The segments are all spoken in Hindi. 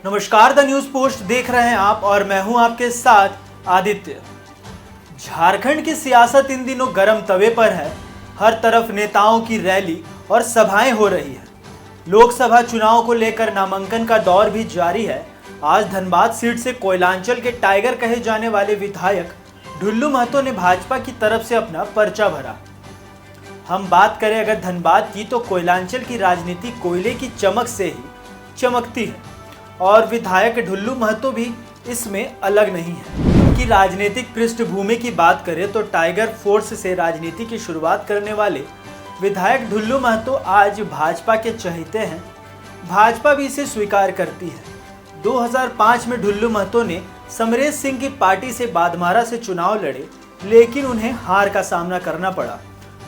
नमस्कार, द न्यूज पोस्ट देख रहे हैं आप और मैं हूं आपके साथ आदित्य। झारखंड की सियासत इन दिनों गर्म तवे पर है। हर तरफ नेताओं की रैली और सभाएं हो रही है। लोकसभा चुनाव को लेकर नामांकन का दौर भी जारी है। आज धनबाद सीट से कोयलांचल के टाइगर कहे जाने वाले विधायक ढुल्लू महतो ने भाजपा की तरफ से अपना पर्चा भरा। हम बात करें अगर धनबाद की, तो कोयलांचल की राजनीति कोयले की चमक से ही चमकती है और विधायक ढुल्लू महतो भी इसमें अलग नहीं है। उनकी राजनीतिक पृष्ठभूमि की बात करें तो टाइगर फोर्स से राजनीति की शुरुआत करने वाले विधायक ढुल्लू महतो आज भाजपा के चहेते हैं। भाजपा भी इसे स्वीकार करती है। 2005 में ढुल्लू महतो ने समरेश सिंह की पार्टी से बादमारा से चुनाव लड़े, लेकिन उन्हें हार का सामना करना पड़ा,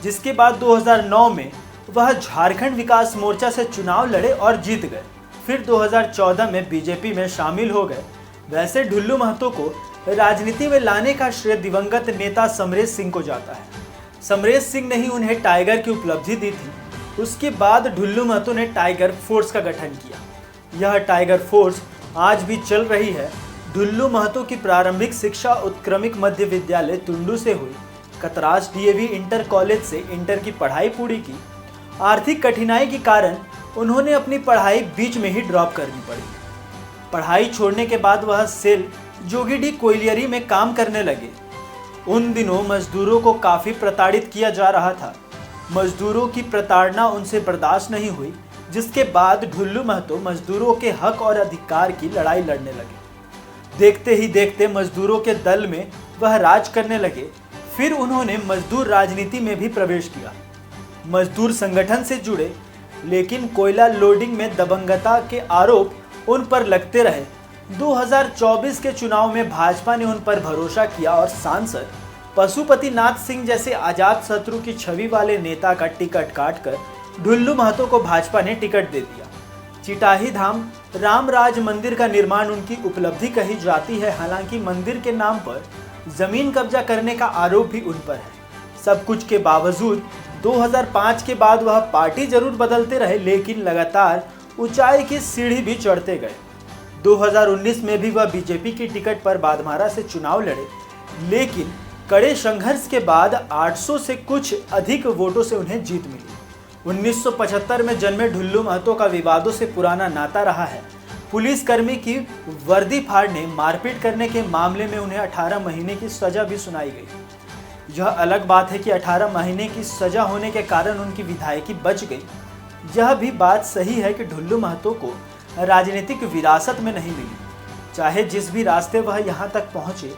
जिसके बाद 2009 में वह झारखंड विकास मोर्चा से चुनाव लड़े और जीत गए। फिर 2014 में बीजेपी में शामिल हो गए। वैसे ढुल्लू महतो को राजनीति में लाने का श्रेय दिवंगत नेता समरेश सिंह को जाता है। समरेश सिंह ने ही उन्हें टाइगर की उपलब्धि दी थी। उसके बाद ढुल्लू महतो ने टाइगर फोर्स का गठन किया। यह टाइगर फोर्स आज भी चल रही है। ढुल्लू महतो की प्रारंभिक शिक्षा उत्क्रमिक मध्य विद्यालय तुंडू से हुई। कतरास डीएवी इंटर कॉलेज से इंटर की पढ़ाई पूरी की। आर्थिक कठिनाई के कारण उन्होंने अपनी पढ़ाई बीच में ही ड्रॉप करनी पड़ी। पढ़ाई छोड़ने के बाद वह सेल जोगीडी कोयलियरी में काम करने लगे। उन दिनों मजदूरों को काफ़ी प्रताड़ित किया जा रहा था। मजदूरों की प्रताड़ना उनसे बर्दाश्त नहीं हुई, जिसके बाद ढुल्लू महतो मजदूरों के हक और अधिकार की लड़ाई लड़ने लगे। देखते ही देखते मजदूरों के दल में वह राज करने लगे। फिर उन्होंने मजदूर राजनीति में भी प्रवेश किया। मजदूर संगठन से जुड़े, लेकिन कोयला लोडिंग में दबंगता के आरोप उन पर लगते रहे। 2024 के चुनाव में भाजपा ने उन पर भरोसा किया और सांसद पशुपति नाथ सिंह जैसे आजाद शत्रु की छवि वाले नेता का टिकट काटकर ढुल्लू महतो को भाजपा ने टिकट दे दिया। चिटाही धाम रामराज मंदिर का निर्माण उनकी उपलब्धि कही जाती है। हालांकि मंदिर के नाम पर जमीन कब्जा करने का आरोप भी उन पर है। सब कुछ के बावजूद 2005 के बाद वह पार्टी जरूर बदलते रहे, लेकिन लगातार ऊंचाई की सीढ़ी भी चढ़ते गए। 2019 में भी वह बीजेपी की टिकट पर बादमारा से चुनाव लड़े, लेकिन कड़े संघर्ष के बाद 800 से कुछ अधिक वोटों से उन्हें जीत मिली। 1975 में जन्मे ढुल्लू महतो का विवादों से पुराना नाता रहा है। पुलिसकर्मी की वर्दी फाड़ने, मारपीट करने के मामले में उन्हें 18 महीने की सजा भी सुनाई गई। यह अलग बात है कि 18 महीने की सजा होने के कारण उनकी विधायकी बच गई। यह भी बात सही है कि ढुल्लू महतो को राजनीतिक विरासत में नहीं मिली। चाहे जिस भी रास्ते वह यहाँ तक पहुँचे,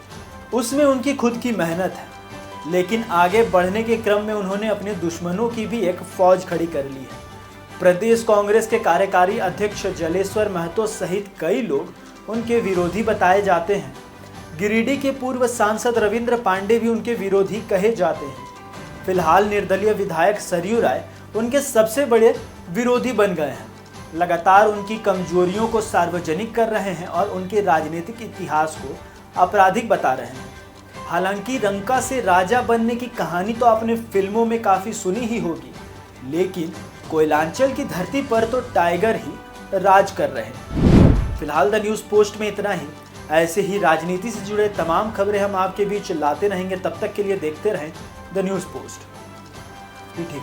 उसमें उनकी खुद की मेहनत है, लेकिन आगे बढ़ने के क्रम में उन्होंने अपने दुश्मनों की भी एक फौज खड़ी कर ली है। प्रदेश कांग्रेस के कार्यकारी अध्यक्ष जलेश्वर महतो सहित कई लोग उनके विरोधी बताए जाते हैं। गिरिडीह के पूर्व सांसद रविंद्र पांडे भी उनके विरोधी कहे जाते हैं। फिलहाल निर्दलीय विधायक सरयू राय उनके सबसे बड़े विरोधी बन गए हैं। लगातार उनकी कमजोरियों को सार्वजनिक कर रहे हैं और उनके राजनीतिक इतिहास को आपराधिक बता रहे हैं। हालांकि रंका से राजा बनने की कहानी तो आपने फिल्मों में काफ़ी सुनी ही होगी, लेकिन कोयलांचल की धरती पर तो टाइगर ही राज कर रहे हैं। फिलहाल द न्यूज़ पोस्ट में इतना ही। ऐसे ही राजनीति से जुड़े तमाम खबरें हम आपके बीच लाते रहेंगे। तब तक के लिए देखते रहें द न्यूज़ पोस्ट। ठीक है।